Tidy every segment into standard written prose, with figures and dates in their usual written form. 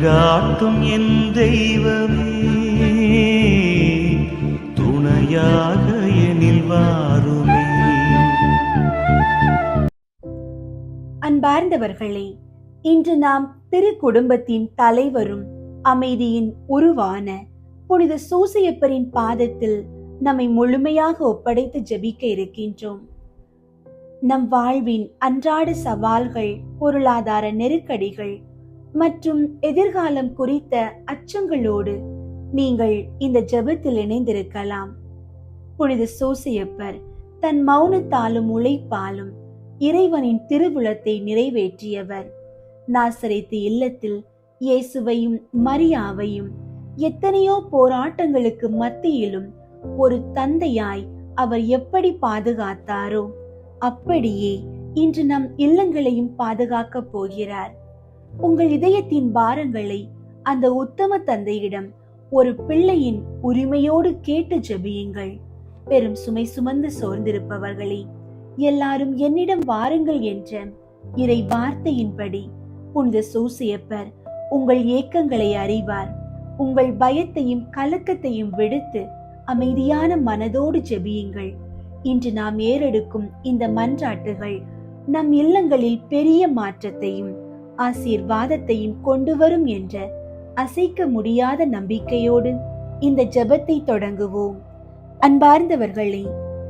வழிகாட்டும் என் தெய்வமே, துணையாக எனில் வாருமே. அன்பார்ந்தவர்களே, இன்று நாம் திரு குடும்பத்தின் தலைவரும் அமைதியின் உருவான புனித சூசையப்பரின் பாதத்தில் நம்மை முழுமையாக ஒப்படைத்து ஜெபிக்க இருக்கின்றோம். நம் வாழ்வின் அன்றாட சவால்கள், பொருளாதார நெருக்கடிகள் மற்றும் எதிர்காலம் குறித்த அச்சங்களோடு நீங்கள் இந்த ஜெபத்தில் இணைந்திருக்கலாம். புனித சூசையப்பர் தன் மௌனத்தாலும் உழைப்பாலும் இறைவனின் திருவுளத்தை நிறைவேற்றியவர். நாசரேத்து இல்லத்தில் இயேசுவையும் மரியாவையும் எத்தனையோ போராட்டங்களுக்கு மத்தியிலும் ஒரு தந்தையாய் அவர் எப்படி பாதுகாத்தாரோ அப்படியே இன்று நம் இல்லங்களையும் பாதுகாக்க போகிறார். உங்கள் இதயத்தின் பாரங்களை அந்த உத்தம தந்தையிடம் ஒரு பிள்ளையின் உரிமையோடு கேட்டு ஜெபியுங்கள். பெரும் சுமை சுமந்து சோர்ந்திருப்பவர்களே, எல்லாரும் என்னிடம் வாருங்கள் என்ற இறை வார்த்தையின்படி புனித சூசையப்பர் உங்கள் ஏக்கங்களை அறிவார். உங்கள் பயத்தையும் கலக்கத்தையும் விடுத்து அமைதியான மனதோடு ஜெபியுங்கள். இன்று நாம் ஏறெடுக்கும் இந்த மன்றாட்டுகள் நம் இல்லங்களில் பெரிய மாற்றத்தையும் ஆசீர்வாதத்தையும் கொண்டு வரும் என்ற அசைக்க முடியாத நம்பிக்கையோடு இந்த ஜெபத்தை தொடங்குவோம். அன்பார்ந்தவர்களே,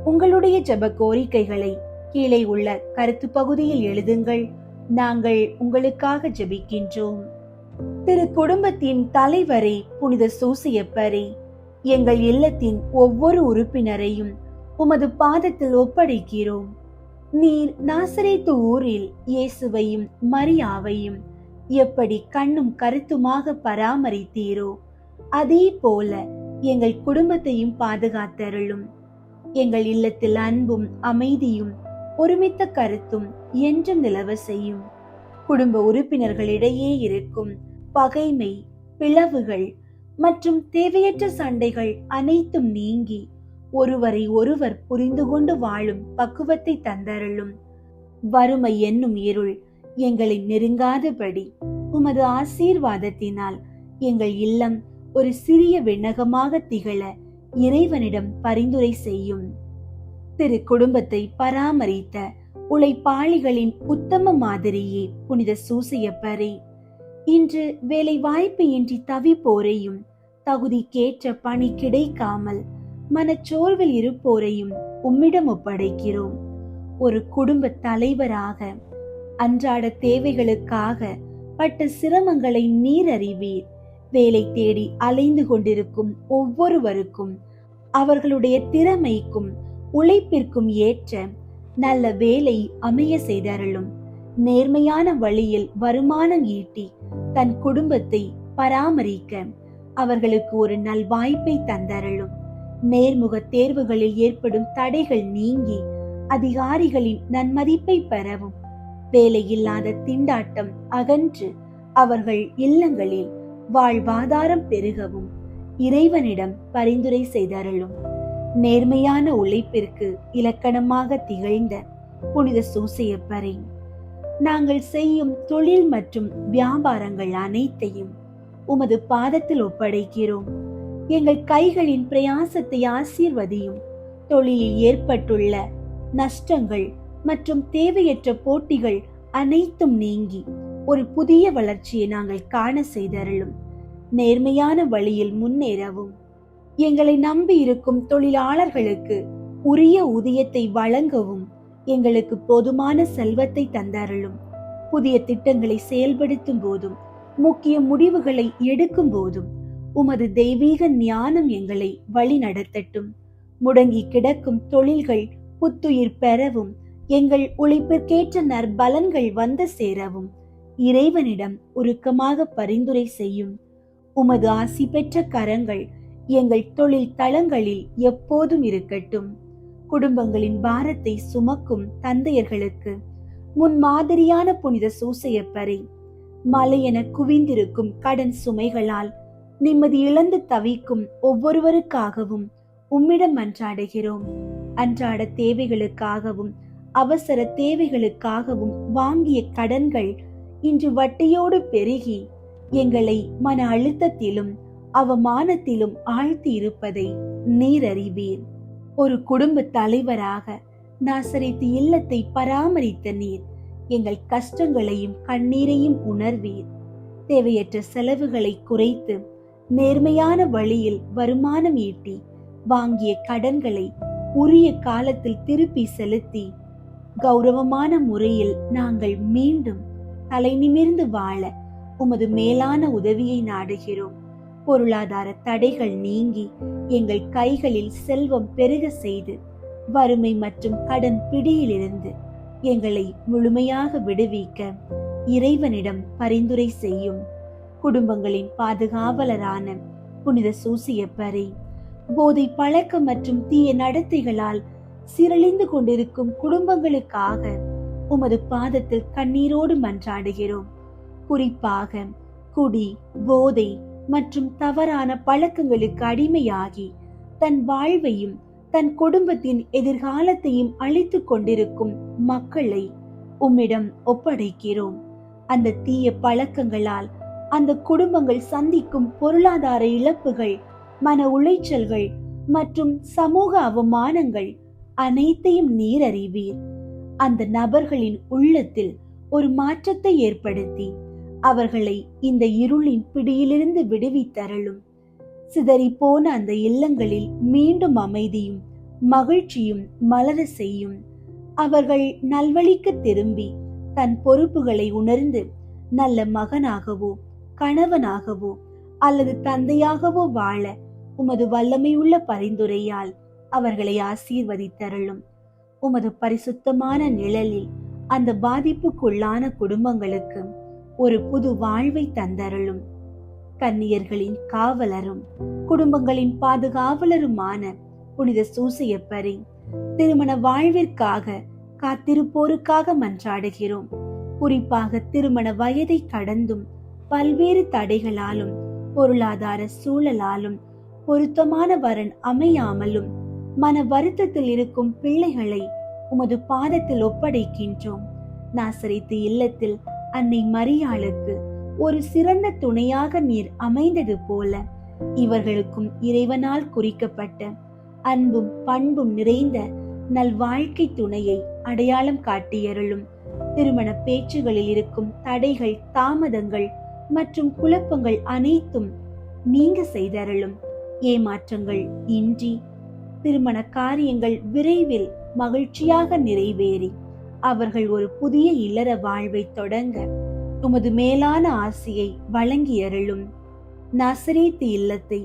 உங்களுடைய ஜெப கோரிக்கைகளை கீழே உள்ள கருத்து பகுதியில் எழுதுங்கள். நாங்கள் உங்களுக்காக ஜெபிக்கின்றோம். திரு குடும்பத்தின் தலைவரே புனித சூசையப்பரே, எங்கள் இல்லத்தின் ஒவ்வொரு உறுப்பினரையும் உமது பாதத்தில் ஒப்படைக்கிறோம். நீர் நாசரேத்து ஊரில் இயேசுவையும் மரியாவையும் எப்படி கண்ணும் கருத்துமாக பராமரித்தீரோ அதே போல எங்கள் குடும்பத்தையும் பாதுகாத்தருளும். எங்கள் இல்லத்தில் அன்பும் அமைதியும் ஒருமித்த கருத்தும் என்றும் நிலவ செய்யும். குடும்ப உறுப்பினர்களிடையே இருக்கும் பகைமை, பிளவுகள் மற்றும் தேவையற்ற சண்டைகள் அனைத்தும் நீங்கி ஒருவரை ஒருவர் புரிந்து கொண்டு வாழும் பக்குவத்தை தந்தருளும். வறுமை என்னும் இருள் எங்களை நெருங்காதபடி உமது ஆசீர்வாதத்தினால் எங்கள் இல்லம் ஒரு சிறிய விண்ணகமாக திகழ இறைவனிடம் பரிந்துரை செய்யும். திரு குடும்பத்தை பராமரித்த உழைப்பாளிகளின் உத்தம மாதிரியே புனித சூசையப்பரே, இன்று வேலை வாய்ப்பு இன்றி தவிப்போரையும் தகுதிக்கேற்ற பணி கிடைக்காமல் மனச்சோர்வில் இருப்போரையும் உம்மிடம் ஒப்படைக்கிறோம். ஒரு குடும்ப தலைவராக அன்றாட தேவைகளுக்காக பட்ட சிரமங்களை நீர் அறிவீர். வேலை தேடி அலைந்து கொண்டிருக்கும் ஒவ்வொருவருக்கும் அவர்களுடைய திறமைக்கும் உழைப்பிற்கும் ஏற்ற நல்ல வேலை அமைய செய்தருளும். நேர்மையான வழியில் வருமானம் ஈட்டி தன் குடும்பத்தை பராமரிக்க அவர்களுக்கு ஒரு நல்வாய்ப்பை தந்தருளும். நேர்முக தேர்வுகளில் ஏற்படும் தடைகள் நீங்கி அதிகாரிகளின் நன்மதிப்பை பெறவும், வேலையில்லாத திண்டாட்டம் அகன்று அவர்கள் இல்லங்களில் வாழ்வாதாரம் பெருகவும் இறைவனிடம் பரிந்துரை செய்தருளும். நேர்மையான உழைப்பிற்கு இலக்கணமாக திகழ்ந்த புனித சூசையப்பரே, நாங்கள் செய்யும் தொழில் மற்றும் வியாபாரங்கள் அனைத்தையும் உமது பாதத்தில் ஒப்படைக்கிறோம். எங்கள் கைகளின் பிரயாசத்தை ஆசீர்வதியும். தொழிலில் ஏற்பட்டுள்ள நஷ்டங்கள் மற்றும் தேவையற்ற போட்டிகள் அனைத்தும் நீங்கி ஒரு புதிய வளர்ச்சியை நாங்கள் காண செய்தருளும். நேர்மையான வழியில் முன்னேறவும், எங்களை நம்பி இருக்கும் தொழிலாளர்களுக்கு உரிய ஊதியத்தை வழங்கவும் எங்களுக்கு போதுமான செல்வத்தை தந்தருளும். புதிய திட்டங்களை செயல்படுத்தும் போதும் முக்கிய முடிவுகளை எடுக்கும் போதும் உமது தெய்வீக ஞானம் எங்களை வழி நடத்தட்டும். முடங்கி கிடக்கும் தொழில்கள் புத்துயிர் பெறவும், எங்கள் உழைப்பிற்கேற்ற நற்பலன்கள் வந்து சேரவும் இறைவனிடம் உருக்கமாக பரிந்துரை செய்யும். உமது ஆசி பெற்ற கரங்கள் எங்கள் தொழில் தளங்களில் எப்போதும் இருக்கட்டும். குடும்பங்களின் பாரத்தை சுமக்கும் தந்தையர்களுக்கு முன்மாதிரியான புனித சூசையப்பரே, மலையென குவிந்திருக்கும் கடன் சுமைகளால் நிம்மதி இழந்து தவிக்கும் ஒவ்வொருவருக்காகவும் உம்மிடம் மன்றாடுகிறோம். அன்றாட தேவைகளுக்காகவும் அவசர தேவைகளுக்காகவும் வாங்கிய கடன்கள் இன்று வட்டியோடு பெருகி எங்களை மன அழுத்தத்திலும் அவமானத்திலும் ஆழ்த்தி இருப்பதை நீர் அறிவீர். ஒரு குடும்ப தலைவராக நாசரேத்து இல்லத்தை பராமரித்த நீர் எங்கள் கஷ்டங்களையும் கண்ணீரையும் உணர்வீர். தேவையற்ற செலவுகளை குறைத்து நேர்மையான வழியில் வருமானம் ஈட்டி வாங்கிய கடன்களை உரிய காலத்தில் திருப்பி செலுத்தி கௌரவமான முறையில் நாங்கள் மீண்டும் தலை நிமிர்ந்து வாழ உமது மேலான உதவியை நாடுகிறோம். பொருளாதார தடைகள் நீங்கி எங்கள் கைகளில் செல்வம் பெருக செய்து வறுமை மற்றும் கடன் பிடியிலிருந்து எங்களை முழுமையாக விடுவிக்க இறைவனிடம் பரிந்துரை செய்யும். குடும்பங்களின் பாதுகாவலரான புனித சூசியப்பரே, போதை பழக்கம் மற்றும் தீய நடத்தைகளால் சீரழிந்து கொண்டிருக்கும் குடும்பங்களுக்காக உமது பாதத்தில் கண்ணீரோடு மன்றாடுகிறோம். குறிப்பாக குடி, போதை மற்றும் தவறான பழக்கங்களுக்கு அடிமையாகி தன் வாழ்வையும் தன் குடும்பத்தின் எதிர்காலத்தையும் அழித்துக் கொண்டிருக்கும் மக்களை உம்மிடம் ஒப்படைக்கிறோம். அந்த தீய பழக்கங்களால் அந்த குடும்பங்கள் சந்திக்கும் பொருளாதார இழப்புகள், மன உளைச்சல்கள் மற்றும் சமூக அவமானங்கள் அனைத்தையும் நீர் அறிவீர். அந்த நபர்களின் உள்ளத்தில் ஒரு மாற்றத்தை ஏற்படுத்தி அவர்களை இந்த இருளின் பிடியிலிருந்து விடுவித்தருளும். சிதறி போன அந்த இல்லங்களில் மீண்டும் அமைதியும் மகிழ்ச்சியும் மலர செய்யும். அவர்கள் நல்வழிக்கு திரும்பி தன் பொறுப்புகளை உணர்ந்து நல்ல மகனாகவோ கணவனாகவோ அல்லது தந்தையாகவோ வாழ உமது வல்லமையுள்ள பரிந்துரையால் அவர்களை ஆசீர்வதித்தருளும். உமது பரிசுத்தமான நிழலில் அந்த பாதிப்புக்குள்ளான குடும்பங்களுக்கு ஒரு புது வாழ்வை தந்தருளும். கன்னியர்களின் காவலரும் குடும்பங்களின் பாதுகாவலருமான புனித சூசையப்பரே, திருமண வாழ்விற்காக காத்திருப்போருக்காக மன்றாடுகிறோம். குறிப்பாக திருமண வயதை கடந்தும் பல்வேறு தடைகளாலும் பொருளாதார சூழலாலும் பொருத்தமான வரன் அமையாமலும் மன வருத்தத்தில் இருக்கும் பிள்ளைகளை உமது பாதத்தில் ஒப்படைக்கின்றோம். நாசரேத்து இல்லத்தில் அன்னை மரியாளுக்கு ஒரு சிறந்த துணையாக நீர் அமைந்தது போல இவர்களுக்கும் இறைவனால் குறிக்கப்பட்ட அன்பும் பண்பும் நிறைந்த நல்வாழ்க்கை துணையை அடையாளம் காட்டியருளும். திருமண பேச்சுகளில் இருக்கும் தடைகள், தாமதங்கள் மற்றும் குழப்பங்கள் அனைத்தும் நீங்க செய்தருளும். ஏமாற்றங்கள் இன்றி திருமண காரியங்கள் விரைவில் மகிழ்ச்சியாக நிறைவேறி அவர்கள் ஒரு புதிய இல்லற வாழ்வை தொடங்க உமது மேலான ஆசியை வழங்கியருளும். நாசரேத்து இல்லத்தை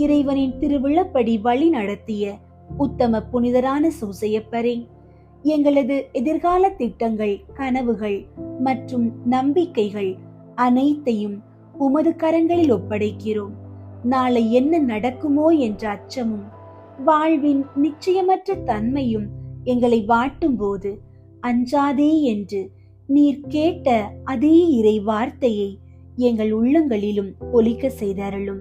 இறைவனின் திருவிழப்படி வழி நடத்திய உத்தம புனிதரான சூசையப்பரே, எங்களது எதிர்கால திட்டங்கள், கனவுகள் மற்றும் நம்பிக்கைகள் அனைத்தையும் உமது கரங்களில் ஒப்படைக்கிறோம். நாளை என்ன நடக்குமோ என்ற அச்சமும் வாழ்வின் நிச்சயமற்ற தன்மையும் எங்களை வாட்டும் போது அஞ்சாதே என்று நீர் கேட்ட அதே இறை வார்த்தையை எங்கள் உள்ளங்களிலும் ஒலிக்க செய்தருளும்.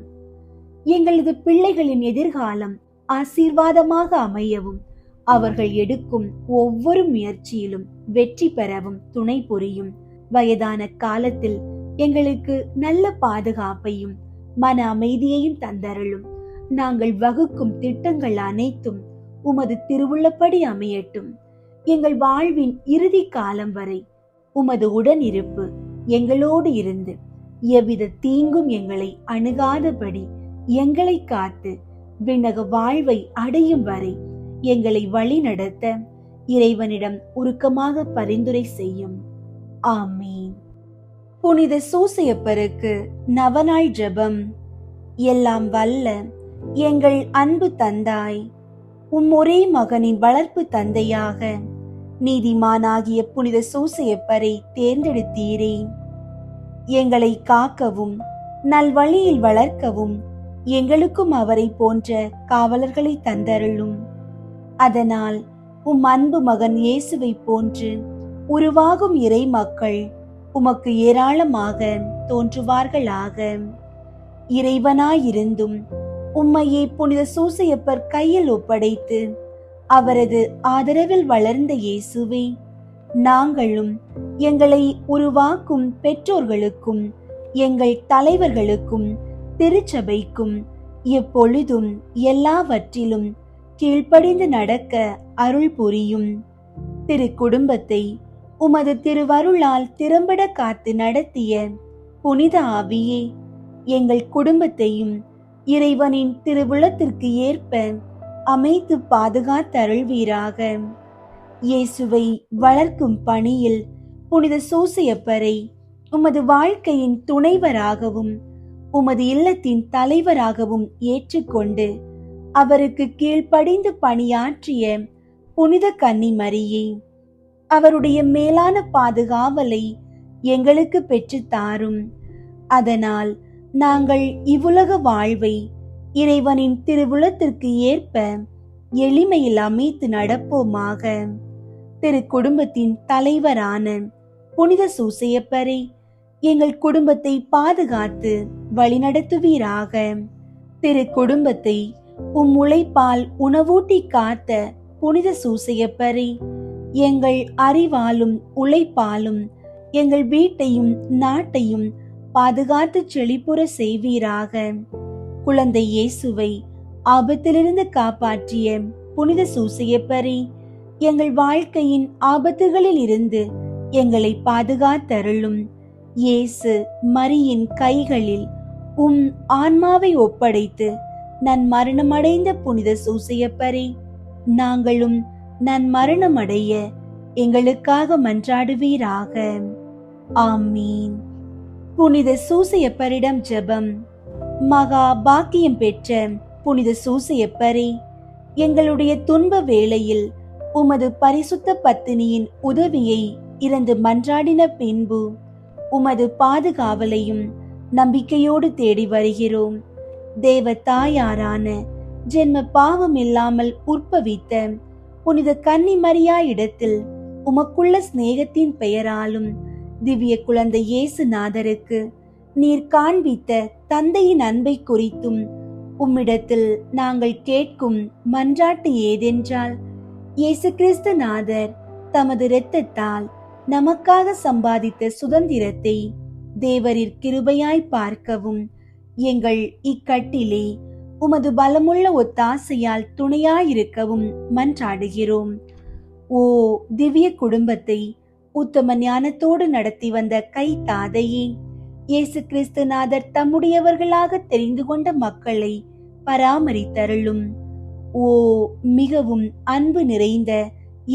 எங்களது பிள்ளைகளின் எதிர்காலம் ஆசீர்வாதமாக அமையவும் அவர்கள் எடுக்கும் ஒவ்வொரு முயற்சியிலும் வெற்றி பெறவும் துணை புரியும். வயதான காலத்தில் எங்களுக்கு நல்ல பாதுகாப்பையும் மன அமைதியையும் தந்தருளும். நாங்கள் வகுக்கும் திட்டங்கள் அனைத்தும் உமது திருவுள்ளப்படி அமையட்டும். எங்கள் வாழ்வின் இறுதி காலம் வரை உமது உடனிருப்பு எங்களோடு இருந்து எவ்வித தீங்கும் எங்களை அணுகாதபடி எங்களை காத்து விண்ணக வாழ்வை அடையும் வரை எங்களை வழி நடத்த இறைவனிடம் உருக்கமாக பரிந்துரை செய்யும். ஆமீன். புனித சூசையப்பருக்கு நவநாள் ஜெபம். எல்லாம் வல்ல எங்கள் அன்பு தந்தாய், ஒரே மகனின் வளர்ப்பு தந்தையாக நீதிமானாகிய புனித சூசையப்பரை தேர்ந்தெடுத்தீரே. எங்களை காக்கவும் நல்வழியில் வளர்க்கவும் எங்களுக்கும் அவரை போன்ற காவலர்களை தந்தருளும். அதனால் அன்பு மகன் இயேசுவை போன்று உருவாகும் இறை மக்கள் உமக்கு ஏராளமாக தோன்றுவார்களாக. இறைவனாயிருந்தும் உம்மையே புனித சூசையப்பர் கையில் ஒப்படைத்து அவரது ஆதரவில் வளர்ந்த இயேசுவே, நாங்களும் எங்களை உருவாக்கும் பெற்றோர்களுக்கும் எங்கள் தலைவர்களுக்கும் திருச்சபைக்கும் எப்பொழுதும் எல்லாவற்றிலும் கீழ்ப்படிந்து நடக்க அருள் புரியும். திரு குடும்பத்தை உமது திருவருளால் திறம்பட காத்து நடத்திய புனித ஆவியே, எங்கள் குடும்பத்தையும் இறைவனின் திருவுளத்திற்கு ஏற்ப அமைத்து பாதுகாத்தருள்வீராக. இயேசுவை வளர்க்கும் பணியில் புனித சூசையப்பரை உமது வாழ்க்கையின் துணைவராகவும் உமது இல்லத்தின் தலைவராகவும் ஏற்றுக்கொண்டு அவருக்கு கீழ்ப்படிந்து பணியாற்றிய புனித கன்னி மரியே, அவருடைய மேலான பாதுகாவலை எங்களுக்கு பெற்றுத் தாரும். அதனால் நாங்கள் இவ்வுலக வாழ்வை இறைவனின் திருவுளத்திற்கு ஏற்ப எளிமையில் அமைத்து நடப்போமாக. திரு குடும்பத்தின் தலைவரான புனித சூசையப்பரை எங்கள் குடும்பத்தை பாதுகாத்து வழிநடத்துவீராக. திரு குடும்பத்தை உழைப்பால் உணவூட்டி காத்த புனித சூசையப்பரை எங்கள் அறிவாலும் உழைப்பாலும் எங்கள் வீட்டையும் நாட்டையும் பாதுகாத்து செழிப்புற செய்வீராக. குழந்தை இயேசுவை ஆபத்திலிருந்து காப்பாற்றிய புனித சூசையப்பரை எங்கள் வாழ்க்கையின் ஆபத்துகளில் இருந்து எங்களை பாதுகாத்தருளும். இயேசு மரியின் கைகளில் ஆன்மாவை ஒப்படைத்து நன்மரணமடைந்த புனித சூசையப்பரை நாங்களும் நன்மரணமடைய எங்களுக்காக மன்றாடுவீராக. ஆமீன். புனித சூசையப்பரிடம் ஜெபம். மகா பாக்கியம் பெற்ற புனித சூசையப்பரே, எங்களுடைய துன்ப வேளையில் உமது பரிசுத்த பத்தினியின் உதவியை இறந்து மன்றாடின பின்பு உமது பாதுகாவலையும் நம்பிக்கையோடு தேடி வருகிறோம். தேவ தாயாரான ஜென்ம பாவம் இல்லாமல் உற்பவித்த புனித கன்னி மரியா இடத்தில் உமக்குள்ள சிநேகத்தின் பெயராலும் திவ்ய குழந்தை இயேசுநாதருக்கு நீர் காண்பித்த தந்தையின் அன்பை குறித்தும் உம்மிடத்தில் நாங்கள் கேட்கும் மன்றாட்டு ஏதென்றால், இயேசு கிறிஸ்து நாதர் தமது இரத்தத்தால் நமக்காக சம்பாதித்த சுதந்திரத்தை தேவரிற் கிருபையாய் பார்க்கவும் எங்கள் இக்கட்டிலே உமது பலமுள்ள ஒத்தாசையால் துணையாயிருக்கவும் மன்றாடுகிறோம். ஓ திவ்ய குடும்பத்தை உத்தம ஞானத்தோடு நடத்தி வந்த கை தாதையே, இயேசு கிறிஸ்துநாதர் தம்முடையவர்களாக தெரிந்து கொண்ட மக்களை பராமரித்தருளும். ஓ மிகவும் அன்பு நிறைந்த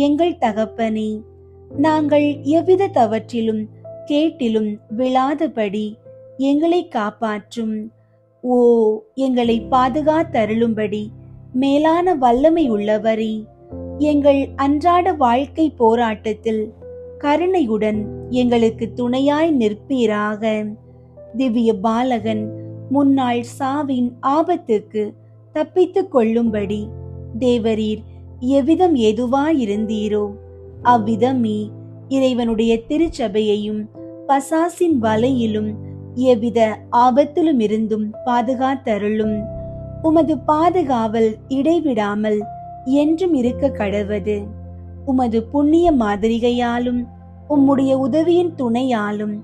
எங்கள் தகப்பனே, நாங்கள் எவ்வித தவற்றிலும் கேட்டிலும் விழாதபடி எங்களை காப்பாற்றும். ஓ எங்களை பாதுகாத்தருளும்படி மேலான வல்லமை உள்ளவரே, எங்கள் அன்றாட வாழ்க்கை போராட்டத்தில் கருணையுடன் எங்களுக்கு துணையாய் நிற்பீராக. திவ்ய பாலகன் முன்னாள் சாவின் ஆபத்துக்கு தப்பித்துக் கொள்ளும்படி தேவரீர் எவ்விதம் எதுவாயிருந்தீரோ அவ்விதமே இறைவனுடைய திருச்சபையையும் பசாசின் வலையிலும் எவ்வித ஆபத்திலும் இருந்தும் பாதுகாத்தருளும். உமது பாதுகாவல் இடைவிடாமல் என்றும் இருக்க கடவது. உமது புண்ணிய மாதிரிகையாலும் உம்முடைய உதவியின் துணையாலும்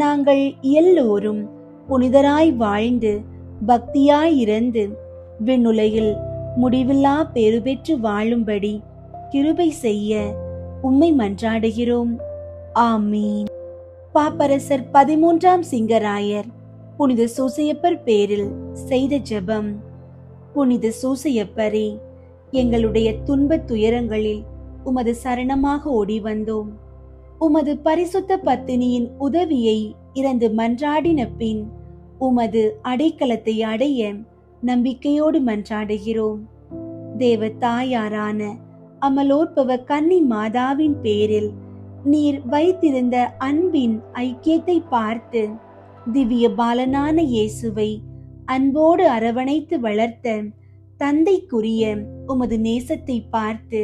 நாங்கள் எல்லோரும் புனிதராய் வாழ்ந்து பக்தியாயிருந்து விண்ணுலகில் முடிவில்லா பேறு பெற்று வாழும்படி கிருபை செய்ய உம்மை மன்றாடுகிறோம். ஆமீன். பாப்பரசர் 13ஆம் சிங்கராயர் புனித சூசையப்பர் பேரில் செய்த ஜெபம். புனித சூசையப்பரே, எங்களுடைய துன்பத் துயரங்களில் உமது சரணமாக ஓடி வந்தோம். உமது பரிசுத்த பத்தினியின் உதவியை இறந்து மன்றாடின பின் உமது அடைக்கலத்தை அடைய நம்பிக்கையோடு மன்றாடுகிறோம். தேவ தாயாரான அமலோற்பவ கன்னி மாதாவின் பேரில் நீர் வைத்திருந்த அன்பின் ஐக்கியத்தை பார்த்து திவ்ய பாலனான இயேசுவை அன்போடு அரவணைத்து வளர்த்த தந்தைக்குரிய உமது நேசத்தை பார்த்து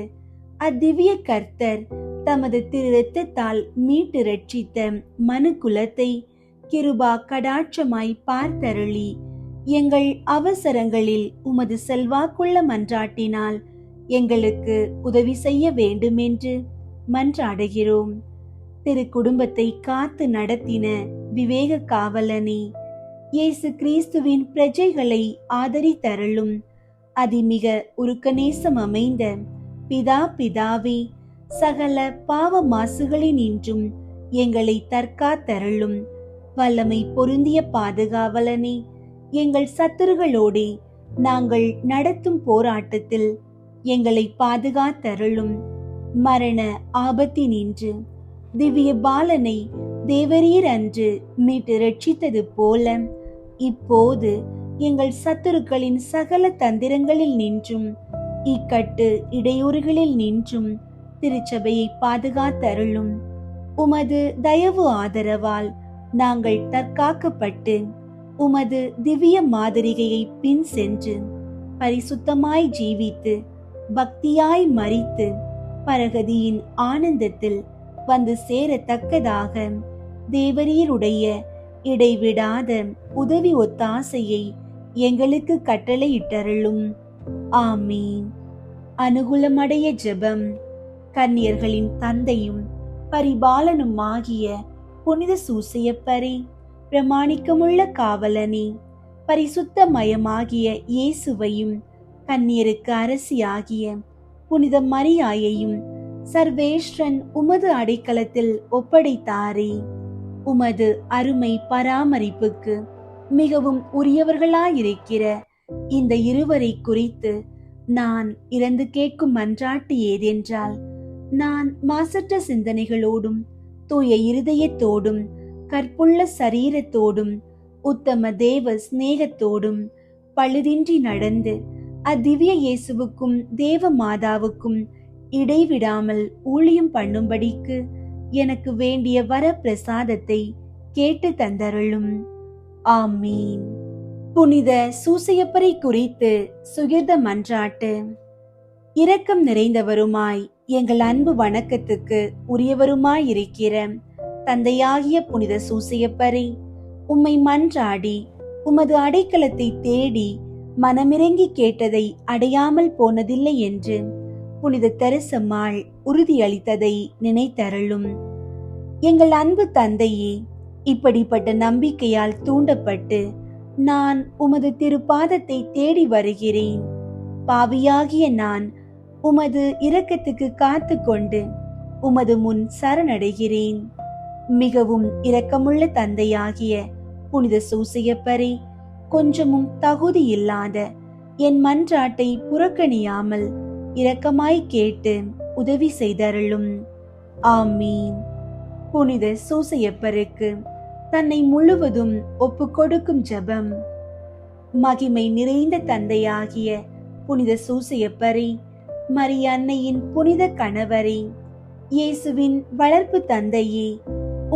அத்திவ்ய கர்த்தர் தமது திரு இரத்தத்தால் மீட்டு ரட்சித்த மனு குலத்தை கிருபா கடாட்சமாய் பார்த்தருளி எங்கள் அவசரங்களில் உமது செல்வாக்குள்ள மன்றாட்டினால் எங்களுக்கு உதவி செய்ய வேண்டுமென்று மன்றாடுகிறோம். திரு குடும்பத்தை காத்து நடத்தின விவேக காவலனே, இயேசு கிறிஸ்துவின் பிரஜைகளை ஆதரித்தருளும் அதிமிக உருக்கநேசம் அமைந்த பிதாவே, சகல பாவ மாசுகளினின்றும் எங்களை தற்காத்தருளும் வல்லமை பொருந்திய பாதுகாவலனே, எங்கள் சத்துருகளோடே நாங்கள் நடத்தும் போராட்டத்தில் எங்களை பாதுகாத்தருளும் மரண ஆபத்தினின்று திவ்ய பாலனை தேவரீர் அன்று மீட்டு ரட்சித்தது போல இப்போது எங்கள் சத்துருக்களின் சகல தந்திரங்களில் நின்றும் இக்கட்டு இடையூறுகளில் நின்றும் திருச்சபையை பாதுகாத்தருளும். உமது தயவு ஆதரவால் நாங்கள் தற்காக்கப்பட்டு உமது திவ்ய மாதிரிகையை பின் சென்று பரிசுத்தமாய் ஜீவித்து பக்தியாய் மரித்து பரகதியின் ஆனந்தத்தில் வந்து சேரத்தக்கதாக தேவரீருடைய இடைவிடாத உதவி ஒத்தாசையை எங்களுக்கு கட்டளையிட்டருளும். ஆமீன். அனுகூலமடைய ஜெபம். கன்னியர்களின் தந்தையும் பரிபாலனும் ஆகிய புனித சூசையப்பரே, பிரமாணிக்கமுள்ள காவலனே, பரிசுத்தமயமாகிய இயேசுவையும் கன்னியருக்கு அரசியாகிய புனித மரியாயையும் சர்வேஸ்வரன் உமது அடைக்கலத்தில் ஒப்படைத்தாரே. உமது அருமை பராமரிப்புக்கு மிகவும் உரியவர்களாயிருக்கிற இந்த இருவரை குறித்து நான் இறந்து கேட்கும் மன்றாட்டு ஏதென்றால், நான் மாசற்ற சிந்தனைகளோடும் தூய இருதயத்தோடும் கற்புள்ள சரீரத்தோடும் உத்தம தேவ சிநேகத்தோடும் பழுதின்றி நடந்து அத்திவ்ய இயேசுவுக்கும் தேவ மாதாவுக்கும் இடைவிடாமல் ஊழியம் பண்ணும்படிக்கு எனக்கு வேண்டிய வர பிரசாதத்தை கேட்டு தந்தருளும். ஆமீன். புனித சூசையப்பரை குறித்து சுகிர்த மன்றாட்டு. இரக்கம் நிறைந்தவருமாய் எங்கள் அன்பு வணக்கத்துக்கு உரியவருமாயிருக்கிற தந்தையாகிய புனித சூசையப்பரை, உம்மை மன்றாடி உமது அடைக்கலத்தை தேடி மனமிறங்கி கேட்டதை அடையாமல் போனதில்லை என்று புனித தெரசம்மாள் உறுதியளித்ததை நினைத்தருளும். எங்கள் அன்பு தந்தையே, இப்படிப்பட்ட நம்பிக்கையால் தூண்டப்பட்டு நான் உமது திருப்பாதத்தை தேடி வருகிறேன். பாவியாகிய நான் உமது இரக்கத்துக்கு காத்து கொண்டு உமது முன் சரணடைகிறேன். மிகவும் இரக்கமுள்ள தந்தையாகிய புனித சூசையப்பரே, கொஞ்சமும் தகுதி இல்லாத என் மன்றாட்டை புறக்கணியாமல் இரக்கமாய் கேட்டு உதவி செய்தருளும். ஆமீன். புனித சூசையப்பருக்கு தன்னை முழுவதும் ஒப்பு கொடுக்கும் ஜெபம். மகிமை நிறைந்த தந்தையாகிய புனித சூசையப்பரே, மரிய அன்னையின் புனித கணவரே, இயேசுவின் வளர்ப்பு தந்தையே,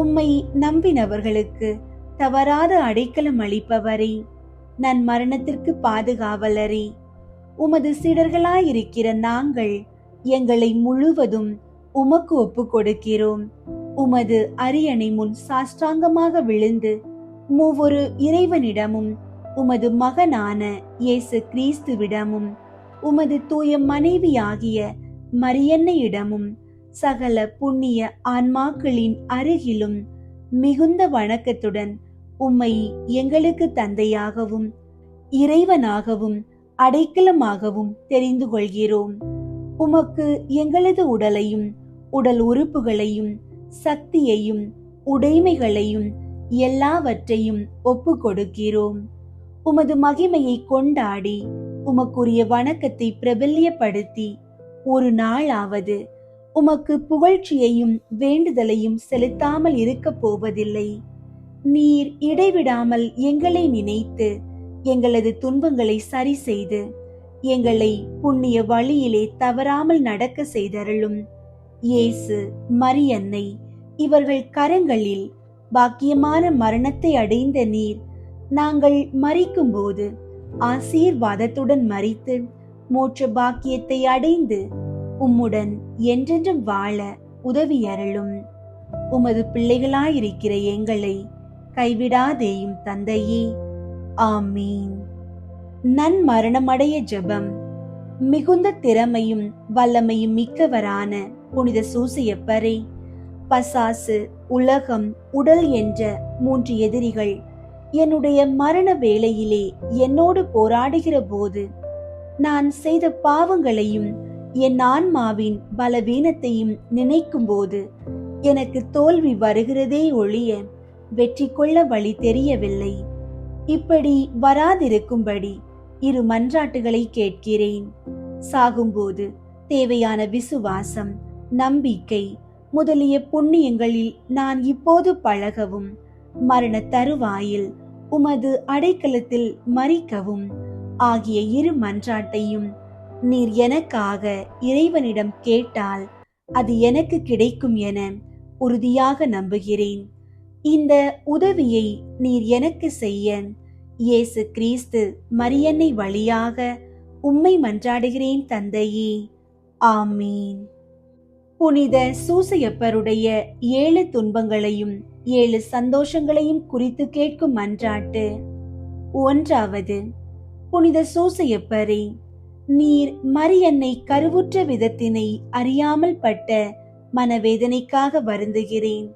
உம்மை நம்பினவர்களுக்கு தவறாத அடைக்கலம் அளிப்பவரே, நன் மரணத்திற்கு பாதுகாவலரே, உமது சீடர்களாயிருக்கிற நாங்கள் எங்களை முழுவதும் உமக்கு ஒப்பு கொடுக்கிறோம். உமது அரியணை முன் சாஷ்டாங்கமாக விழுந்து மூவொரு இறைவனிடமும் உமது மகனான இயேசு கிறிஸ்துவிடமும் உமது தூய மனைவியாகிய மரியன்னையிடமும் சகல புண்ணிய ஆன்மாக்களின் அருகிலும் மிகுந்த வணக்கத்துடன் உம்மை எங்களுக்கு தந்தையாகவும் இறைவனாகவும் அடைக்கலமாகவும் தெரிந்து கொள்கிறோம். உமக்கு எங்களது உடலையும் உடல் உறுப்புகளையும் சக்தியையும் உடைமைகளையும் எல்லாவற்றையும் ஒப்பு கொடுக்கிறோம். உமது மகிமையை கொண்டாடி உமக்குரிய வணக்கத்தை பிரபல்யப்படுத்தி ஒரு நாளாவது உமக்கு புகழ்ச்சியையும் வேண்டுதலையும் செலுத்தாமல் இருக்க போவதில்லை. நீர் இடைவிடாமல் எங்களை நினைத்து எங்களது துன்பங்களை சரி செய்து எங்களை புண்ணிய வழியிலே தவறாமல் நடக்க செய்தருளும். இயேசு, மரியன்னை இவர்கள் கரங்களில் பாக்கியமான மரணத்தை அடைந்த நீர், நாங்கள் மரிக்கும் போது ஆசீர்வாதத்துடன் மரித்து மோட்ச பாக்கியத்தை அடைந்து உம்முடன் என்றென்றும் வாழ உதவியருளும். உமது பிள்ளைகளாயிருக்கிற எங்களை கைவிடாதேயும் தந்தையே. ஆமீன். நன்மரணமடைய ஜெபம். மிகுந்த திறமையும் வல்லமையும் மிக்கவரான புனித சூசையப்பரே, பசாசு, உலகம், உடல் என்ற 3 எதிரிகள் என்னுடைய மரண வேளையிலே என்னோடு போராடுகிற போது, நான் செய்த பாவங்களையும் என் ஆன்மாவின் பலவீனத்தையும் நினைக்கும் போது எனக்கு தோல்வி வருகிறதே ஒழிய வெற்றி கொள்ள வழி தெரியவில்லை. இப்படி வராதிருக்கும்படி 2 மன்றாட்டுகளை கேட்கிறேன். சாகும்போது தேவையான விசுவாசம், நம்பிக்கை முதலிய புண்ணியங்களில் நான் இப்போது பழகவும், மரண தருவாயில் உமது அடைக்கலத்தில் மரிக்கவும் ஆகிய 2 மன்றாட்டையும் நீர் எனக்காக இறைவனிடம் கேட்டால் அது எனக்கு கிடைக்கும் என உறுதியாக நம்புகிறேன். இந்த உதவியை நீர் எனக்கு செய்ய இயேசு கிறிஸ்து மரியன்னை வழியாக உம்மை மன்றாடுகிறேன் தந்தையே. ஆமீன். புனித சூசையப்பருடைய 7 துன்பங்களையும் 7 சந்தோஷங்களையும் குறித்து கேட்கும் மன்றாட்டு. 1. புனித சூசையப்பரே, நீர் மரியன்னை கருவுற்ற விதத்தினை அறியாமல் பட்ட மனவேதனைக்காக வருந்துகிறேன்.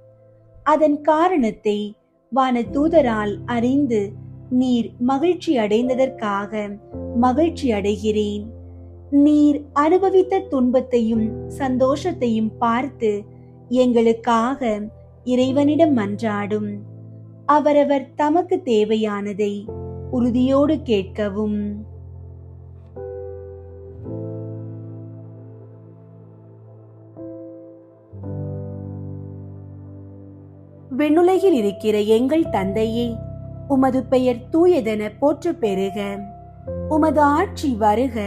அதன் காரணத்தை வானதூதரால் அறிந்து நீர் மகிழ்ச்சி அடைந்ததற்காக மகிழ்ச்சி அடைகிறேன். நீர் அனுபவித்த துன்பத்தையும் சந்தோஷத்தையும் பார்த்து எங்களுக்காக இறைவனிடம் மன்றாடும். அவரவர் தமக்கு தேவையானதை உறுதியோடு கேட்கவும். விண்ணுலகில் இருக்கிற எங்கள் தந்தையே, உமது பெயர் தூயதென போற்ற பெறுக. உமது ஆட்சி வருக.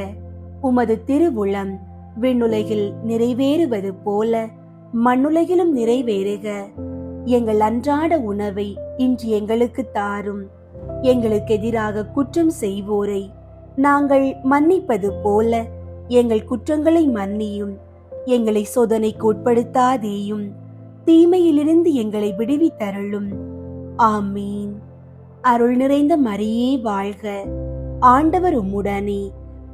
உமது திருவுளம் விண்ணுலகில் நிறைவேறுவது போல மண்ணுலகிலும் நிறைவேறுக. எங்கள் அன்றாட உணவை இன்று எங்களுக்கு தாரும். எங்களுக்கு எதிராக குற்றம் செய்வோரை நாங்கள் மன்னிப்பது போல எங்கள் குற்றங்களை மன்னியும். எங்களை சோதனைக்கு உட்படுத்தாதேயும், தீமையிலிருந்து எங்களை விடுவித்தருளும். ஆமீன். அருள் நிறைந்த மரியே வாழ்க. ஆண்டவர் உம்முடனே,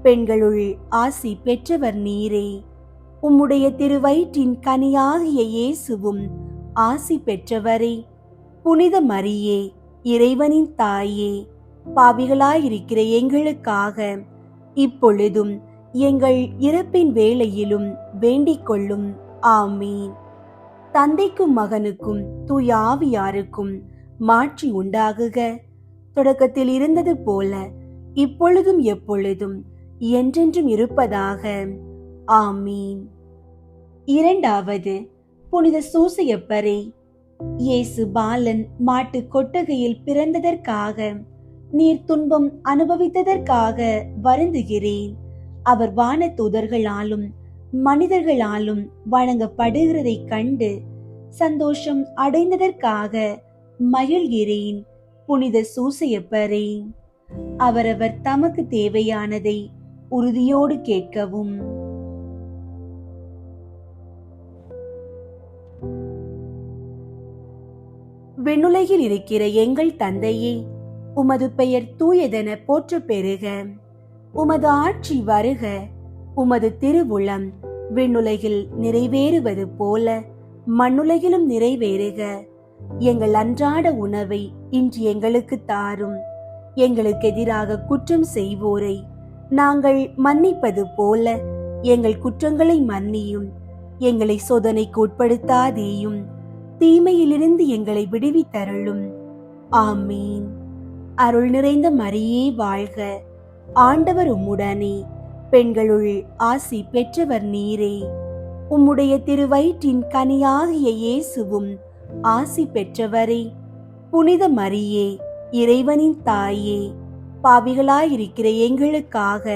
பெண்களுள் ஆசி பெற்றவர் நீரே. உம்முடைய திருவயிற்றின் கனியாகிய இயேசுவும் ஆசி பெற்றவரே. புனித மரியே, இறைவனின் தாயே, பாவிகளாயிருக்கிற எங்களுக்காக இப்பொழுதும் எங்கள் இறப்பின் வேளையிலும் வேண்டிக் கொள்ளும். ஆமீன். தந்தைக்கும் மகனுக்கும் தூய ஆவியாருக்கும் மாட்சி உண்டாகுக. தொடக்கத்தில் இருந்தது போல இப்பொழுதும் எப்பொழுதும் என்றென்றும் இருப்பதாக. ஆமீன். 2. புனித சூசையப்பரே, இயேசு பாலன் மாட்டு கொட்டகையில் பிறந்ததற்காக நீர் துன்பம் அனுபவித்ததற்காக வருந்துகிறேன். அவர் வானதூதர்களாலும் மனிதர்களாலும் வணங்கப்படுகிறதை கண்டு சந்தோஷம் அடைந்ததற்காக மகிழ்கிறேன். புனித சூசையப்பரே, அவரவர் தமக்கு தேவையானதை உறுதியோடு கேட்கவும். விண்ணுலகில் இருக்கிற எங்கள் தந்தையே, உமது பெயர் தூயதென போற்ற பெறுக. உமது ஆட்சி வருக. உமது திருவுளம் விண்ணுலகில் நிறைவேறுவது போல மண்ணுலகிலும் நிறைவேறுக. எங்கள் அன்றாட உணவை இன்று எங்களுக்கு தாரும். எங்களுக்கு எதிராக குற்றம் செய்வோரை நாங்கள் மன்னிப்பது போல எங்கள் குற்றங்களை மன்னியும். எங்களை சோதனைக்கு உட்படுத்தாதேயும், தீமையிலிருந்து எங்களை விடுவித்தருளும். ஆமீன். அருள் நிறைந்த மரியே வாழ்க. ஆண்டவர் உம்முடனே, பெண்களுள் ஆசி பெற்றவர் நீரே. உம்முடைய திருவயிற்றின் கனியாகிய இயேசுவும் ஆசி பெற்றவரே. புனித மரியே, இறைவனின் தாயே, பாவிகளாயிருக்கிற எங்களுக்காக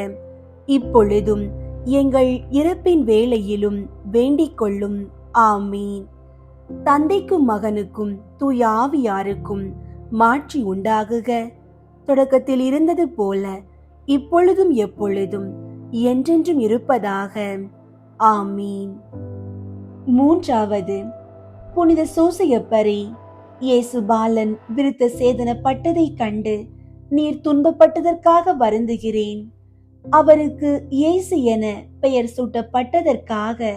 இப்பொழுதும் எங்கள் இறப்பின் வேளையிலும் வேண்டிக் கொள்ளும். ஆமீன். தந்தைக்கும் மகனுக்கும் தூய ஆவியாருக்கும் மாட்சி உண்டாகுக. தொடக்கத்தில் இருந்தது போல இப்பொழுதும் எப்பொழுதும் என்றென்றும் இருப்பதாக. ஆமீன். 3. புனித சூசையப்பரே, இயேசு பாலன் விருத்த சேதனப்பட்டதை கண்டு நீர் துன்பப்பட்டதற்காக வருந்துகிறேன். அவருக்கு இயேசு என பெயர் சூட்டப்பட்டதற்காக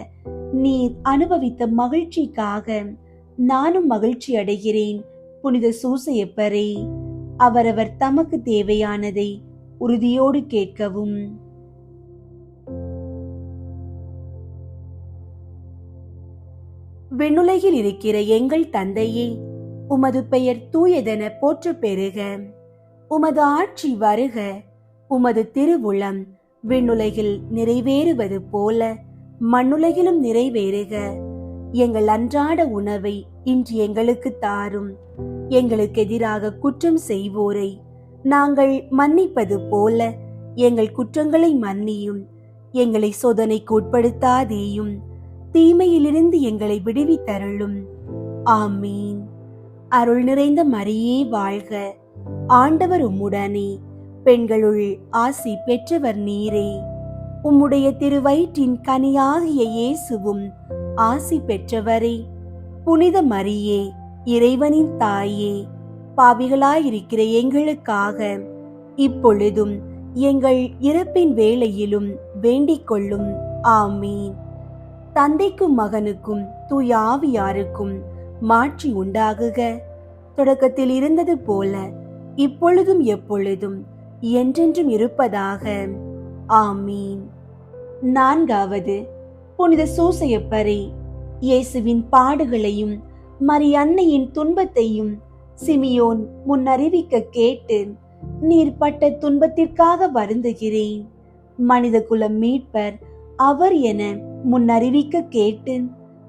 நீர் அனுபவித்த மகிழ்ச்சிக்காக நானும் மகிழ்ச்சி அடைகிறேன். புனித சூசையப்பரே, அவரவர் தமக்கு தேவையானதை உறுதியோடு கேட்கவும். விண்ணுலகில் இருக்கிற எங்கள் தந்தையே, உமது பெயர் தூயதென போற்றப் பெறுக. உமது ஆட்சி வருக. உமது திருவுளம் விண்ணுலகில் நிறைவேறுவது போல மண்ணுலகிலும் நிறைவேறுக. எங்கள் அன்றாட உணவை இன்று எங்களுக்கு தாரும். எங்களுக்கு எதிராக குற்றம் செய்வோரை நாங்கள் மன்னிப்பது போல எங்கள் குற்றங்களை மன்னியும். எங்களை சோதனைக்கு உட்படுத்தாதேயும், தீமையிலிருந்து எங்களை விடுவித்தருளும். ஆமீன். அருள் நிறைந்த மரியே வாழ்க. ஆண்டவர் உம்முடனே, பெண்களுள் ஆசி பெற்றவர் நீரே. உம்முடைய திருவயிற்றின் கனியாகிய இயேசுவும் ஆசி பெற்றவரே. புனித மரியே, இறைவனின் தாயே, பாவிகளாயிருக்கிற எங்களுக்காக இப்பொழுதும் எங்கள் இறப்பின் வேளையிலும் வேண்டிக் கொள்ளும். ஆமீன். தந்தைக்கும் மகனுக்கும் தூய ஆவியாருக்கும் மாட்சி உண்டாகுக. தொடக்கத்தில் இருந்தது போல இப்பொழுதும் எப்பொழுதும் என்றென்றும் இருப்பதாக. ஆமீன். நான்காவது, புனித சூசையப்பரே, இயேசுவின் பாடுகளையும் மரியன்னையின் துன்பத்தையும் சிமியோன் முன்னறிவிக்க கேட்டு நீர் பட்ட துன்பத்திற்காக வருந்துகிறேன். மனித குலம் மீட்பர் அவர் என முன்னறிவிக்க கேட்டு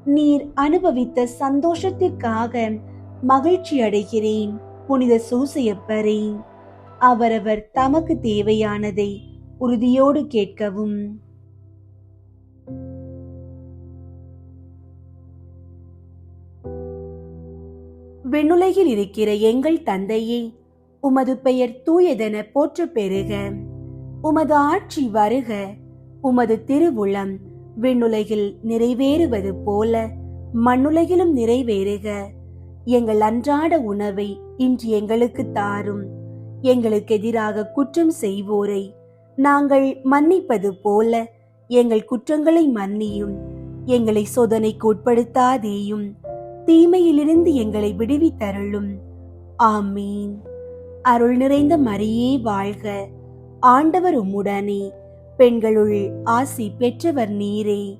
நீர் அனுபவித்த சந்தோஷத்திற்காக மகிழ்ச்சி அடைகிறேன். புனித சூசையப்பரே, அவரவர் தமக்கு தேவையானதை உறுதியோடு கேட்கவும். விண்ணுலகில் இருக்கிற எங்கள் தந்தையே, உமது பெயர் தூயதென போற்றப் பெறுக. உமது ஆட்சி வருக. உமது திருவுளம் விண்ணுலகில் நிறைவேறுவது போல மண்ணுலகிலும் நிறைவேறுக. எங்கள் அன்றாட உணவை இன்று எங்களுக்கு தாரும். எங்களுக்கு எதிராக குற்றம் செய்வோரை நாங்கள் மன்னிப்பது போல எங்கள் குற்றங்களை மன்னியும். எங்களை சோதனைக்கு உட்படுத்தாதேயும், தீமையிலிருந்து எங்களை விடுவித்தருளும். ஆமீன். அருள் நிறைந்த மரியே வாழ்க. ஆண்டவர் உம்முடனே, பெண்களுள் ஆசி பெற்றவர் நீரே.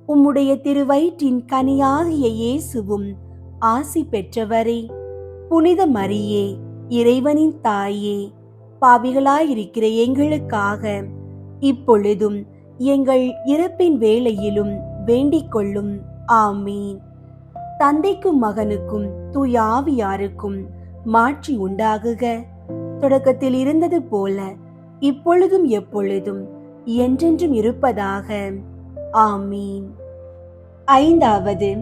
உம்முடைய திருவயிற்றின் கனியாகிய இயேசுவும் ஆசி பெற்றவரே. புனித மரியே, இறைவனின் தாயே, பாவிகளாயிருக்கிற எங்களுக்காக இப்பொழுதும் எங்கள் இறப்பின் வேளையிலும் வேண்டிக் கொள்ளும். ஆமீன். தந்தைக்கும் மகனுக்கும் தூய ஆவியாருக்கும் மாட்சி உண்டாகுக. தொடக்கத்தில் இருந்தது போல இப்பொழுதும் எப்பொழுதும் என்றென்றும் இருப்பதாக. ஆமீன். ஐந்தாவது,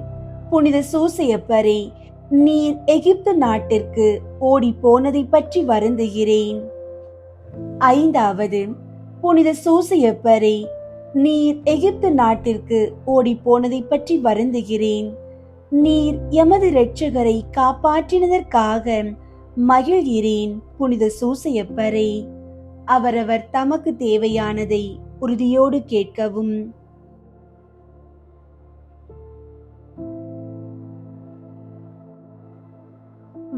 புனித சூசையப்பரே, நீர் எகிப்து நாட்டிற்கு ஓடி போனதை பற்றி வருந்துகிறேன். ஐந்தாவது, புனித சூசையப்பரே, நீர் எகிப்து நாட்டிற்கு ஓடி போனதை பற்றி வருந்துகிறேன். நீர் எமது இரட்சகரை காப்பாற்றினதற்காக மகிழ்கிறேன். புனித சூசையப்பரே, அவரவர் தமக்கு தேவையானதை உறுதியோடு கேட்கவும்.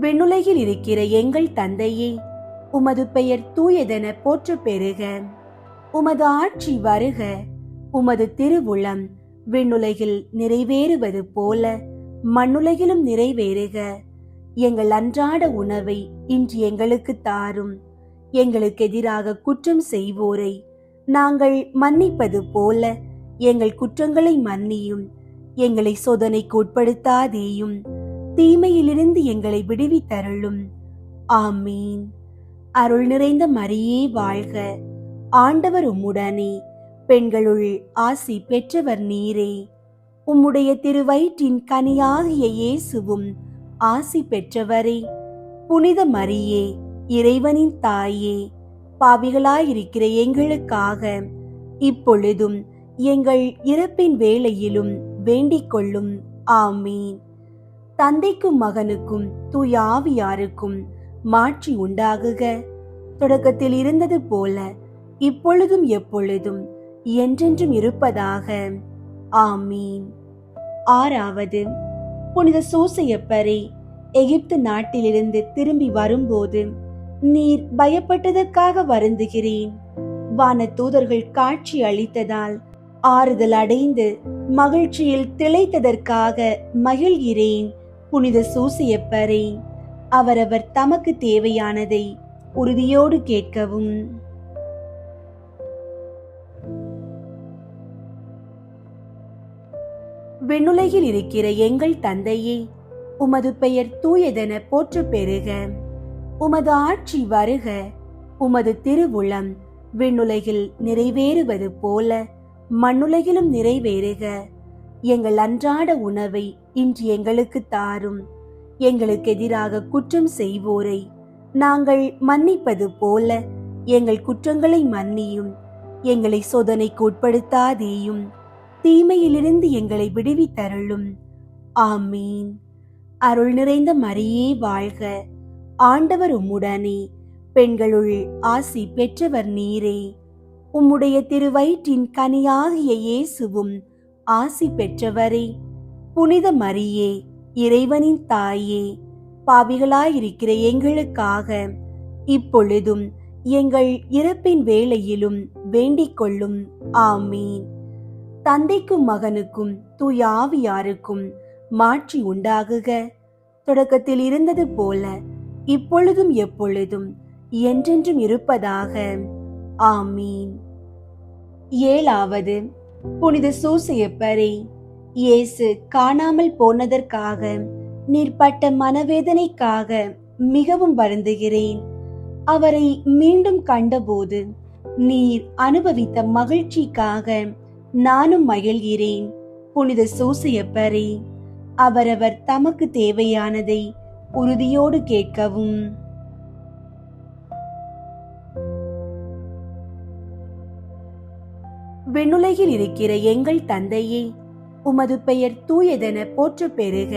விண்ணுலகில் இருக்கிற எங்கள் தந்தையே, உமது பெயர் தூயதென போற்றப் பெறுக. உமது ஆட்சி வருக. உமது திருவுளம் விண்ணுலகில் நிறைவேறுவது போல மண்ணுலகிலும் நிறைவேறுக. எங்கள் அன்றாட உணவை இன்று எங்களுக்கு தாரும். எங்களுக்கு எதிராக குற்றம் செய்வோரை நாங்கள் மன்னிப்பது போல எங்கள் குற்றங்களை மன்னியும். எங்களை சோதனைக்கு உட்படுத்தாதேயும், தீமையிலிருந்து எங்களை விடுவித்தருளும். ஆமீன். அருள் நிறைந்த மரியே வாழ்க. ஆண்டவர் உம்முடனே, பெண்களுள் ஆசி பெற்றவர் நீரே. உம்முடைய திருவயிற்றின் கனியாகிய இயேசுவும் ஆசி பெற்றவரே. புனித மரியே, இறைவனின் தாயே, பாவிகளாயிருக்கிற எங்களுக்காக இப்பொழுதும் எங்கள் இறப்பின் வேளையிலும் வேண்டிக் கொள்ளும். ஆமீன். தந்தைக்கும் மகனுக்கும் தூய ஆவியாருக்கும் மாட்சி உண்டாகுக. தொடக்கத்தில் இருந்தது போல இப்பொழுதும் எப்பொழுதும் என்றென்றும் இருப்பதாக. ஆமீன். ஆறாவது, புனித சூசையப்பரே, எகிப்து நாட்டிலிருந்து திரும்பி வரும்போது நீர் பயப்பட்டதற்காக வருந்துகிறேன். வான தூதர்கள் காட்சி அளித்ததால் ஆறுதல் அடைந்து மகிழ்ச்சியில் திளைத்ததற்காக மகிழ்கிறேன். புனித சூசையப்பரே, அவரவர் தமக்கு தேவையானதை உறுதியோடு கேட்கவும். விண்ணுலகில் இருக்கிற எங்கள் தந்தையே, உமது பெயர் தூயதென போற்றப் பெறுக. உமது ஆட்சி வருக. உமது திருவுளம் விண்ணுலகில் நிறைவேறுவது போல மண்ணுலகிலும் நிறைவேறுக. எங்கள் அன்றாட உணவை இன்று எங்களுக்கு தாரும். எங்களுக்கு எதிராக குற்றம் செய்வோரை நாங்கள் மன்னிப்பது போல எங்கள் குற்றங்களை மன்னியும். எங்களை சோதனைக்கு உட்படுத்தாதேயும், தீமையிலிருந்து எங்களை விடுவித்தருளும். ஆமீன். அருள் நிறைந்த மரியே வாழ்க. ஆண்டவர் உம்முடனே, பெண்களுள் ஆசி பெற்றவர் நீரே. உம்முடைய திருவயிற்றின் கனியாகிய இயேசுவும் ஆசி பெற்றவரே. புனித மரியே, இறைவனின் தாயே, பாவிகளாயிருக்கிற எங்களுக்காக இப்பொழுதும் எங்கள் இறப்பின் வேளையிலும் வேண்டிக் கொள்ளும். ஆமீன். தந்தைக்கும் மகனுக்கும் தூய ஆவியாருக்கும் மாட்சி உண்டாகுக. தொடக்கத்தில் இருந்தது போல இப்பொழுதும் எப்பொழுதும் என்றென்றும் இருப்பதாக. ஆமீன். ஏழாவது, புனித சூசையப்பரே, இயேசு காணாமல் போனதற்காக நீர் பட்ட மனவேதனைக்காக மிகவும் வருந்துகிறேன். அவரை மீண்டும் கண்டபோது நீர் அனுபவித்த மகிழ்ச்சிக்காக நானும் மகிழ்கிறேன். புனித சூசையப்பரே, அவரவர் தமக்கு தேவையானதை உறுதியோடு கேட்கவும். விண்ணுலகில் இருக்கிற எங்கள் தந்தையே, உமது பெயர் தூயதென போற்றப் பெறுக.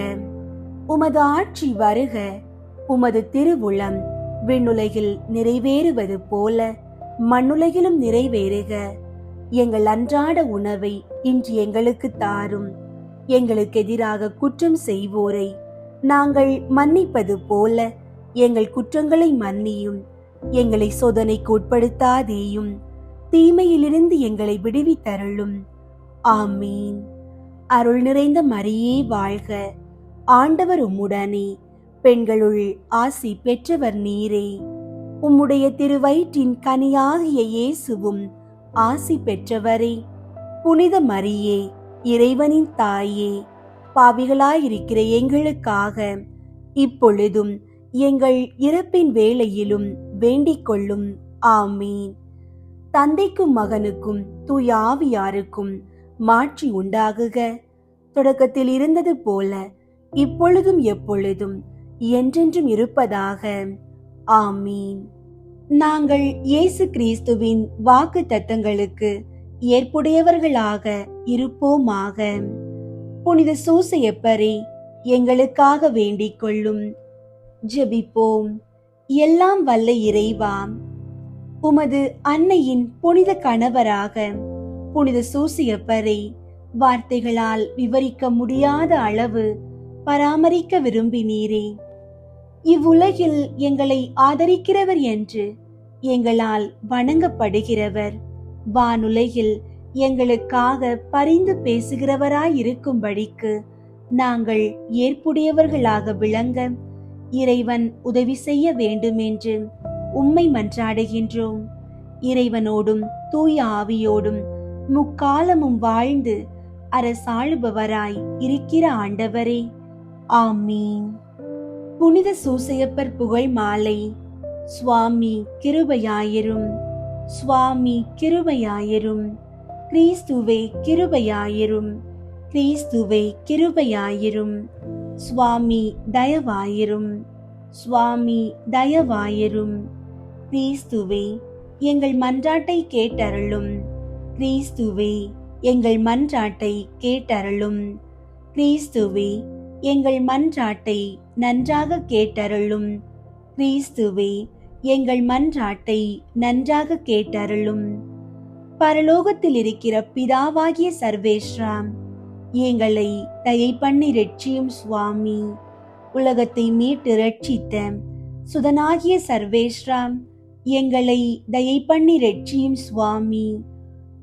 உமது ஆட்சி வருக. உமது திருவுளம் விண்ணுலகில் நிறைவேறுவது போல மண்ணுலகிலும் நிறைவேறுக. எங்கள் அன்றாட உணவை இன்று எங்களுக்கு தாரும். எங்களுக்கு எதிராக குற்றம் செய்வோரை நாங்கள் மன்னிப்பது போல எங்கள் குற்றங்களை மன்னியும். எங்களை சோதனைக்கு உட்படுத்தாதேயும், தீமையிலிருந்து எங்களை விடுவித்தருளும். ஆமீன். அருள் நிறைந்த மரியே வாழ்க. ஆண்டவர் உம்முடனே, பெண்களுள் ஆசி பெற்றவர் நீரே. உம்முடைய திருவயிற்றின் கனியாகிய இயேசுவும் ஆசி பெற்றவரே. புனித மரியே, இறைவனின் தாயே, பாவிகளாயிருக்கிற எங்களுக்காக இப்பொழுதும் எங்கள் இறப்பின் வேளையிலும் வேண்டிக் கொள்ளும். ஆமீன். தந்தைக்கும் மகனுக்கும் தூய ஆவியாருக்கும் மாட்சி உண்டாகுக. தொடக்கத்தில் இருந்தது போல இப்பொழுதும் எப்பொழுதும் என்றென்றும் இருப்பதாக. ஆமீன். நாங்கள் இயேசு கிறிஸ்துவின் வாக்கு தத்தங்களுக்கு ஏற்புடையவர்களாக இருப்போமாக. புனித சூசையப்பரே, எங்களுக்காக வேண்டிக் கொள்ளும். ஜெபிப்போம். எல்லாம் வல்ல இறைவா, உமது அன்னையின் புனித கணவராக புனித சூசையப்பரை வார்த்தைகளால் விவரிக்க முடியாத அளவு பராமரிக்க விரும்பினீரே. இவ்வுலகில் எங்களை ஆதரிக்கிறவர் என்று எங்களால் வணங்கப்படுகிறவர், வானுலகில் எங்களுக்காக பரிந்து பேசுகிறவராயிருக்கும்படிக்கு நாங்கள் ஏற்புடையவர்களாக விளங்க இறைவன் உதவி செய்ய வேண்டுமென்று உம்மை மன்றாடுகின்றோம். இறைவனோடும் தூய ஆவியோடும் முக்காலமும் வாழ்ந்து அரசாளுபவராய் இருக்கிற ஆண்டவரே, ஆமீன். புனித சூசையப்பர் புகழ் மாலை. சுவாமி கிருபையாயிரும், சுவாமி கிருபையாயிரும், கிறிஸ்துவே கிருபையாயிரும், கிறிஸ்துவே கிருபையாயிரும், சுவாமி தயவாயிரும், சுவாமி தயவாயிரும். கிறிஸ்துவே எங்கள் மன்றாட்டை கேட்டருளும், கிறிஸ்துவே எங்கள் மன்றாட்டை கேட்டருளும், கிறிஸ்துவே எங்கள் மன்றாட்டை நன்றாக கேட்டருளும், கிறிஸ்துவே எங்கள் மன்றாட்டை நன்றாக கேட்டருளும். பரலோகத்தில் இருக்கிற பிதாவாகிய சர்வேஸ்வரா, எங்களை தயை பண்ணி ரட்சியும் சுவாமி. உலகத்தை மீட்டு ரட்சித்த சுதனாகிய சர்வேஸ்வரம், எங்களை தயை பண்ணி ரட்சியும் சுவாமி.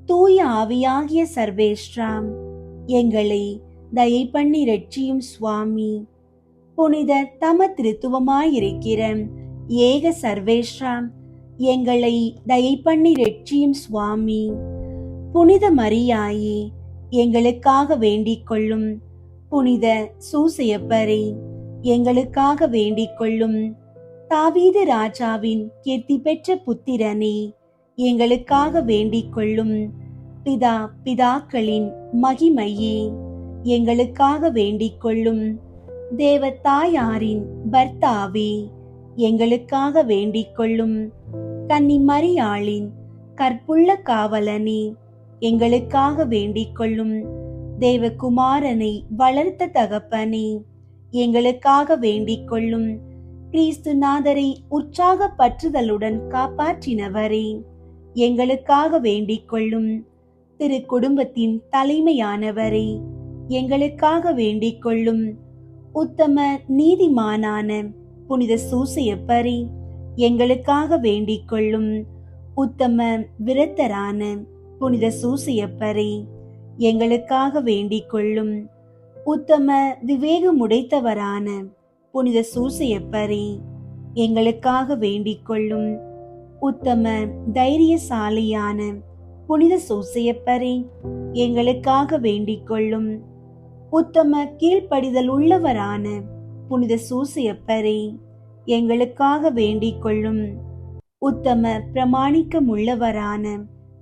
தூய ஆவியாகிய சர்வேஸ்வரம், எங்களை தயை பண்ணி ரட்சியும் சுவாமி. புனித தம திருத்துவமாயிருக்கிற ஏக சர்வேஸ்வரம், எங்களை தயை பண்ணி ரட்சியும் சுவாமி. புனித மரியாயே, எங்களுக்காக வேண்டிக் கொள்ளும். புனித சூசையப்பரே, எங்களுக்காக வேண்டிக் கொள்ளும். தாவீது ராஜாவின் கீர்த்தி பெற்ற புத்திரனே, எங்களுக்காக வேண்டிக் கொள்ளும். பிதாக்களின் மகிமையே, எங்களுக்காக வேண்டிக் கொள்ளும். தேவதாயாரின் பர்த்தாவே, எங்களுக்காக வேண்டிக் கொள்ளும். கன்னி மரியாளின் கற்புள்ள காவலனே, எங்களுக்காக வேண்டிக் கொள்ளும். தேவகுமாரனை வளர்த்த தகப்பனே, எங்களுக்காக வேண்டிக் கொள்ளும். கிறிஸ்துநாதரை உற்சாக பற்றுதலுடன் காப்பாற்றினவரே, எங்களுக்காக வேண்டிக் கொள்ளும். திரு குடும்பத்தின் தலைமையானவரே, எங்களுக்காக வேண்டிக் கொள்ளும். உத்தம நீதிமானான புனித சூசையப்பரே, எங்களுக்காக வேண்டிக் கொள்ளும். உத்தம விரத்தரான புனித சூசையப்பரே, எங்களுக்காக வேண்டிக் கொள்ளும். உத்தம விவேகமுடைத்தவரான புனித சூசையப்பரே, எங்களுக்காக வேண்டிக் கொள்ளும். உத்தம தைரியசாலியான புனித சூசையப்பரே, எங்களுக்காக வேண்டிக் கொள்ளும். உத்தம கீழ்ப்படிதல் உள்ளவரான புனித சூசையப்பரே, எங்களுக்காக வேண்டிக் கொள்ளும். உத்தம பிரமாணிக்கம் உள்ளவரான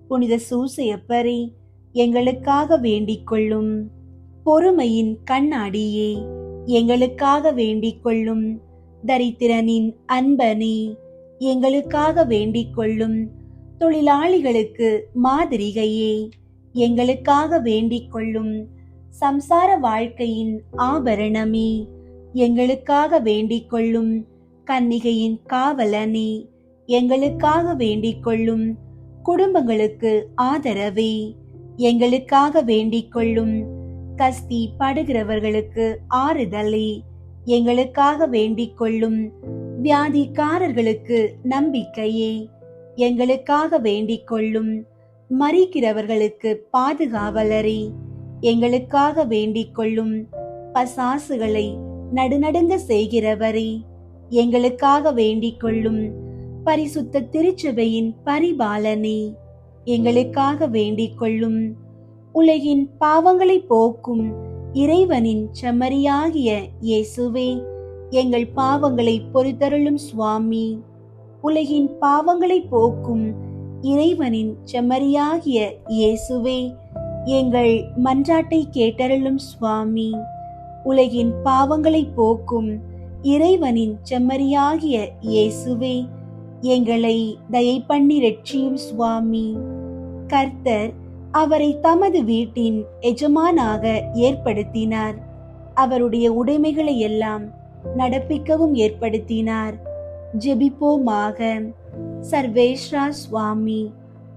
புனித சூசையப்பரே, எங்களுக்காக வேண்டிக் கொள்ளும். பொறுமையின் கண்ணாடியே, எங்களுக்காக வேண்டிக் கொள்ளும். தரித்திரனின் அன்பனே, எங்களுக்காக வேண்டிக் கொள்ளும். தொழிலாளிகளுக்கு மாதிரிகையே, எங்களுக்காக வேண்டிக் கொள்ளும். சம்சார வாழ்க்கையின் ஆபரணமே, எங்களுக்காக வேண்டிக் கொள்ளும். கன்னிகையின் காவலனே, எங்களுக்காக வேண்டிக் கொள்ளும். குடும்பங்களுக்கு ஆதரவே, எங்களுக்காக வேண்டிக் கொள்ளும். கஸ்தி படுகிறவர்களுக்கு ஆறுதலே, எங்களுக்காக வேண்டிக் கொள்ளும். வியாதிக்காரர்களுக்கு நம்பிக்கையே, எங்களுக்காக வேண்டிக் கொள்ளும். மரிக்கிறவர்களுக்கு பாதுகாவலரே, எங்களுக்காக வேண்டிக் கொள்ளும். பசாசுகளை நடுநடுங்க செய்கிறவரே, எங்களுக்காக வேண்டிக் கொள்ளும். பரிசுத்த திருச்சபையின் பரிபாலனே, எங்களுக்காக வேண்டிக் கொள்ளும். உலகின் பாவங்களை போக்கும் இறைவனின் செம்மறியாகிய இயேசுவே, எங்கள் பாவங்களை பொறுத்தருளும் சுவாமி. உலகின் பாவங்களை போக்கும் இறைவனின் செம்மறியாகிய இயேசுவே, எங்கள் மன்றாட்டை கேட்டருளும் சுவாமி. உலகின் பாவங்களை போக்கும் இறைவனின் செம்மறியாகிய இயேசுவே, எங்களை தயை பண்ணி ரட்சியும் சுவாமி. கர்த்தர் அவரை தமது வீட்டின் எஜமானாக ஏற்படுத்தினார். அவருடைய உடைமைகளை எல்லாம் நடப்பிக்கவும் ஏற்படுத்தினார். ஜெபிப்போமாக. சர்வேஸ்வரா சுவாமி,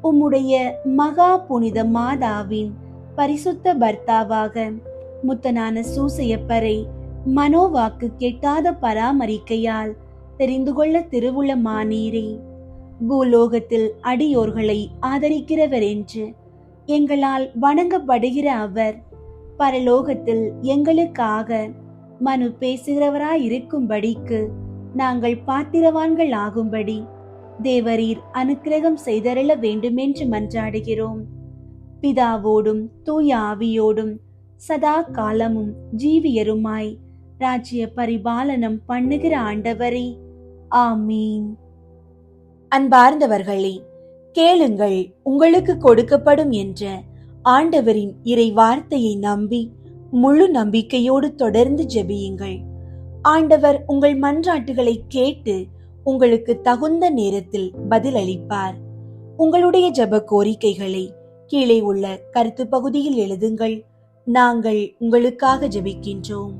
உம்முடைய மகா புனித மாதாவின் பரிசுத்த பர்த்தாவாக முத்தனான சூசையப்பரை மனோவாக்கு கெட்டாத பராமரிக்கையால் தெரிந்து கொள்ள திருவுளமானீரே. பூலோகத்தில் அடியோர்களை ஆதரிக்கிறவர் என்று எங்களால் வணங்கப்படுகிற அவர் பரலோகத்தில் எங்களுக்காக மனு பேசுகிறவராயிருக்கும்படிக்கு நாங்கள் பாத்திரவான்கள் ஆகும்படி தேவரீர் அனுக்கிரகம் செய்தருள வேண்டுமென்று மன்றாடுகிறோம். பிதாவோடும் தூய ஆவியோடும் சதா காலமும் ஜீவியருமாய் ராஜ்ய பரிபாலனம் பண்ணுகிற ஆண்டவரே, ஆமீன். அன்பார்ந்தவர்களே, கேளுங்கள் உங்களுக்கு கொடுக்கப்படும் என்ற ஆண்டவரின் இறை வார்த்தையை நம்பி முழு நம்பிக்கையோடு தொடர்ந்து ஜெபியுங்கள். ஆண்டவர் உங்கள் மன்றாட்டுகளை கேட்டு உங்களுக்கு தகுந்த நேரத்தில் பதிலளிப்பார். உங்களுடைய ஜெப கோரிக்கைகளை கீழே உள்ள கருத்து பகுதியில் எழுதுங்கள். நாங்கள் உங்களுக்காக ஜெபிக்கின்றோம்.